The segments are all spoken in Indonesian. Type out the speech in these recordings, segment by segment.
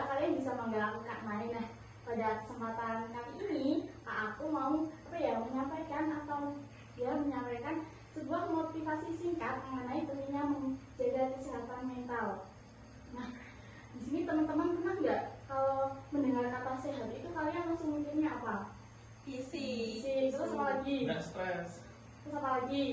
Kalian bisa manggil aku Kak Mai. Nah, pada kesempatan kali ini aku mau menyampaikan sebuah motivasi singkat mengenai pentingnya menjaga kesehatan mental. Nah, di sini teman-teman pernah nggak kalau mendengar kata sehat itu kalian langsung mikirnya apa? Fisik. Terus apa lagi? Nggak stres. Terus apa lagi?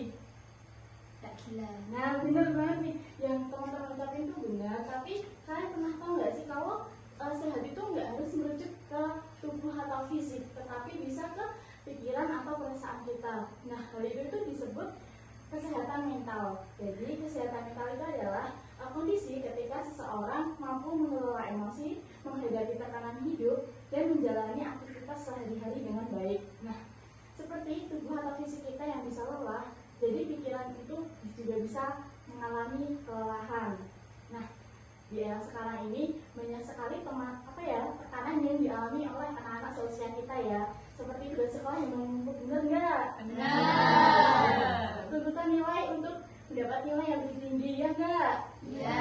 Nggak gila. Nah, bener banget nih yang teman-teman ucapin itu benar. Tapi kalian pernah tahu nggak sih kalau sehat itu nggak harus merujuk ke tubuh atau fisik, tetapi bisa ke pikiran atau perasaan kita. Nah, hal itu disebut kesehatan mental. Jadi kesehatan mental itu adalah kondisi ketika seseorang mampu mengelola emosi, menghadapi tekanan hidup, dan menjalani aktivitas sehari-hari dengan baik. Nah, seperti tubuh atau fisik kita yang bisa lelah, jadi pikiran itu juga bisa mengalami kelelahan. Nah, di era sekarang ini banyak sekali tekanan yang dialami oleh anak-anak seusia kita ya, seperti tugas sekolah yang menumpuk, benar nggak? Benar. Tuntutan nilai untuk mendapat nilai yang lebih tinggi, ya nggak? Iya.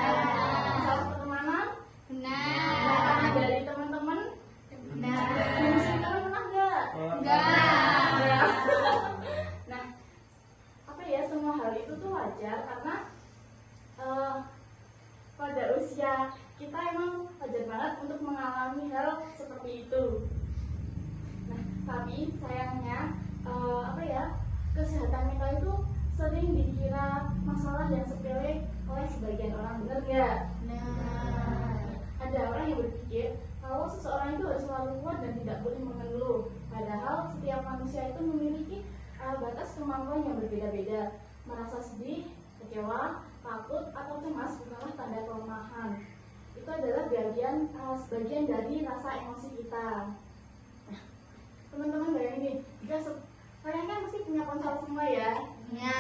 Masalah pertemanan? Benar. Tekanan dari teman-teman? Benar. Emosi kita pernah nggak? Enggak. Nah, semua hal itu tuh wajar karena pada usia kita emang wajar banget untuk mengalami hal seperti itu. Nah, tapi sayangnya kesehatan mental itu sering dikira masalah yang sepele oleh sebagian orang, benar nggak? Nah, ada orang yang berpikir kalau seseorang itu harus selalu kuat dan tidak boleh mengeluh. Padahal setiap manusia itu memiliki batas kemampuan yang berbeda-beda. Merasa sedih, kecewa, takut, atau cemas bukanlah tanda kelemahan. Itu adalah sebagian dari rasa emosi kita. Nah, teman-teman bayangin nih, kalian kan pasti punya ponsel semua ya? iya.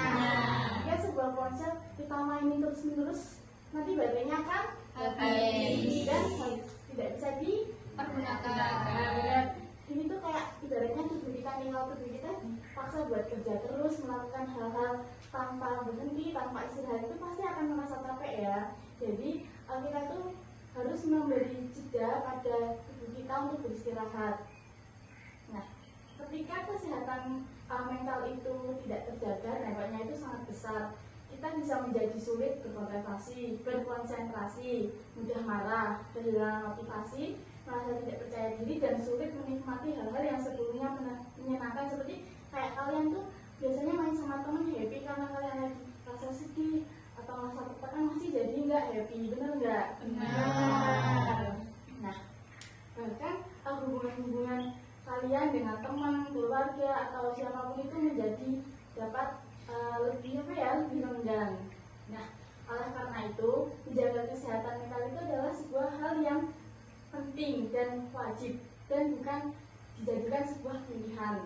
Jika sebuah ponsel kita mainin terus-menerus, nanti baterainya akan Habis. dan tidak bisa dipergunakan. Ini tuh kayak ibaratnya tubuh kita dipaksa buat kerja terus, melakukan hal-hal tanpa berhenti, tanpa istirahat, itu pasti akan merasa capek ya. Jadi kita tuh harus memberi jeda pada tubuh kita untuk beristirahat. Nah, ketika kesehatan mental itu tidak terjaga, dampaknya itu sangat besar. Kita bisa menjadi sulit berkonsentrasi, mudah marah, kehilangan motivasi, merasa tidak percaya diri, dan sulit menikmati hal-hal yang sebelumnya menyenangkan. Seperti kayak kalian tuh biasanya main sama teman happy karena kalian lagi rasa sedih atau merasa tertekan, masih jadi nggak happy, bener nggak? Benar. Nah, bahkan hubungan-hubungan kalian dengan teman, keluarga, atau siapapun itu dapat lebih renggang. Nah, oleh karena itu menjaga kesehatan mental itu adalah sebuah hal yang penting dan wajib, dan bukan dijadikan sebuah pilihan.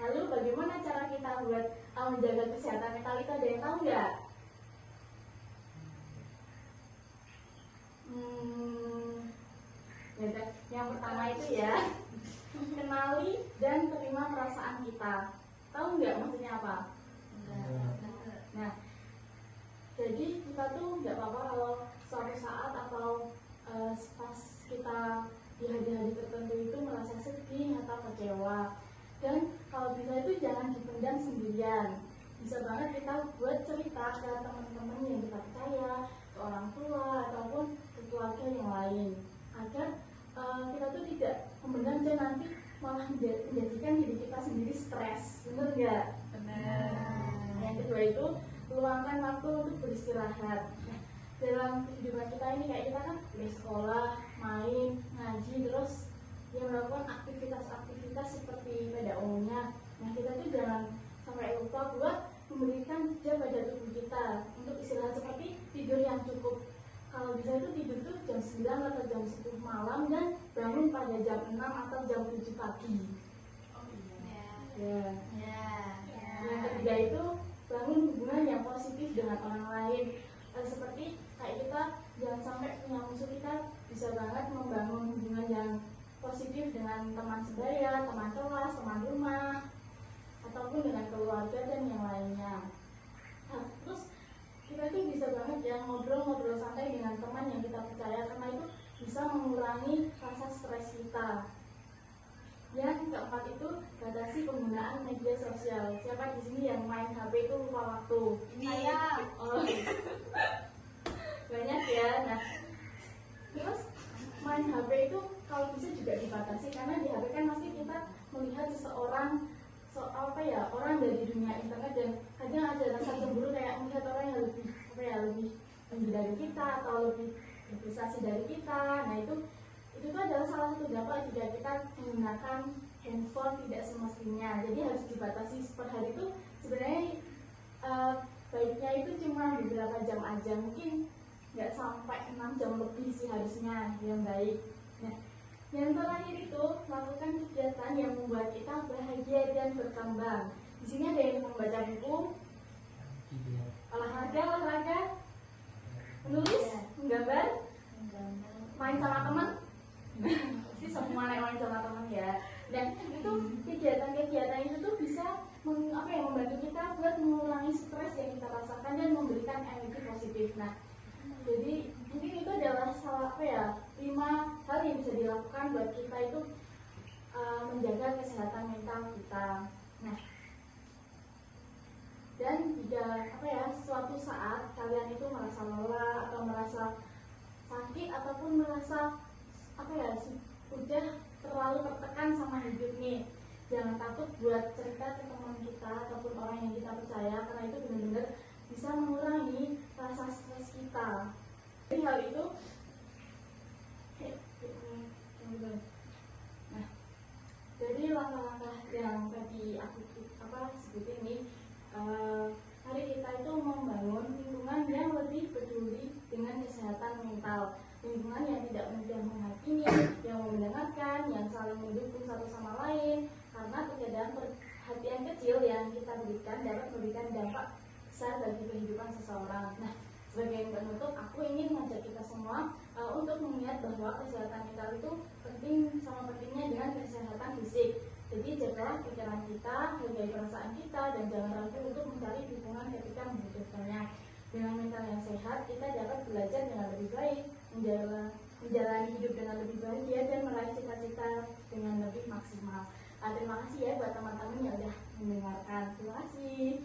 Lalu bagaimana cara kita buat menjaga kesehatan mental itu, ada yang tahu nggak? Yang pertama itu ya, kenali dan terima perasaan kita. Tahu nggak maksudnya apa? Nah, jadi kita tuh nggak apa-apa kalau suatu saat atau pas kita di hari-hari tertentu itu merasa sedih atau kecewa, dan kalau bisa itu jangan dipendam sendirian. Bisa banget kita buat cerita ke teman-teman yang kita percaya, ke orang tua ataupun ke keluarga yang lain, agar kita tuh tidak memendam dan nanti malah menjadikan diri kita sendiri stres, bener nggak? Benar. Yang kedua itu luangkan waktu untuk beristirahat. Nah, dalam kehidupan kita ini kayak kita kan di sekolah, main, ngaji, terus melakukan aktivitas seperti pada umumnya. Nah, kita tuh jangan sampai lupa buat memberikan jeda pada tubuh kita untuk istirahat, seperti tidur yang cukup. Kalau bisa itu tidur tuh jam 9 atau jam 10 malam dan bangun pada jam 6 atau jam 7 pagi. Ya. Ya. Yang ketiga itu bangun hubungan yang positif dengan orang lain. Seperti kayak kita jangan sampai punya musuh, kita bisa banget membangun hubungan yang positif dengan teman sebaya, teman kelas, teman rumah, ataupun dengan keluarga dan yang lainnya. Nah, terus kita itu bisa banget ya ngobrol-ngobrol santai dengan teman yang kita percaya, karena itu bisa mengurangi rasa stres kita. Yang keempat itu batasi penggunaan media sosial. Siapa di sini yang main HP itu lupa waktu? Saya. Oh, banyak ya. Nah, terus main HP itu kalau bisa juga dibatasi, karena di HP kan pasti kita melihat seseorang orang dari dunia internet, dan kadang ada rasa cemburu kayak melihat orang yang lebih tinggi dari kita atau lebih berprestasi dari kita. Nah, itu tuh adalah salah satu dampak jika kita menggunakan handphone tidak semestinya. Jadi harus dibatasi per hari itu sebenarnya baiknya itu cuma beberapa jam aja, mungkin nggak sampai 6 jam lebih sih harusnya yang baik. Nah, yang terakhir itu lakukan kegiatan yang membuat kita bahagia dan berkembang. Di sini ada yang membaca buku, olahraga, menulis, menggambar, main sama teman. Pasti semua main sama teman ya. Dan itu kegiatan-kegiatan itu tuh bisa membantu kita buat mengurangi stres yang kita rasakan dan memberikan energi positif. Nah, jadi mungkin itu adalah 5 hal yang bisa dilakukan buat kita itu menjaga kesehatan mental kita. Nah, dan jika suatu saat kalian itu merasa lelah atau merasa sakit ataupun merasa udah terlalu tertekan sama hidup nih, jangan takut buat cerita ke teman kita ataupun orang yang kita percaya, karena itu benar-benar bisa mengurangi rasa stres kita. Jadi hal itu nah, dari langkah-langkah yang tadi aku sebutin ini, mari kita itu membangun lingkungan yang lebih peduli dengan kesehatan mental, lingkungan yang tidak mudah menghakimi, yang mendengarkan, yang saling mendukung satu sama lain, karena keadaan perhatian kecil yang kita berikan dapat memberikan dampak besar bagi kehidupan seseorang. Nah, sebagai penutup, aku ingin mengajak kita semua untuk mengingat bahwa kesehatan mental itu penting sama pentingnya dengan kesehatan fisik. Jadi jagalah pikiran kita, hargai perasaan kita, dan jangan ragu untuk mencari dukungan ketika membutuhkannya. Dengan mental yang sehat, kita dapat belajar dengan lebih baik, menjalani hidup dengan lebih bahagia, dan meraih cita-cita dengan lebih maksimal. Terima kasih ya buat teman-teman yang sudah mendengarkan. Terima kasih.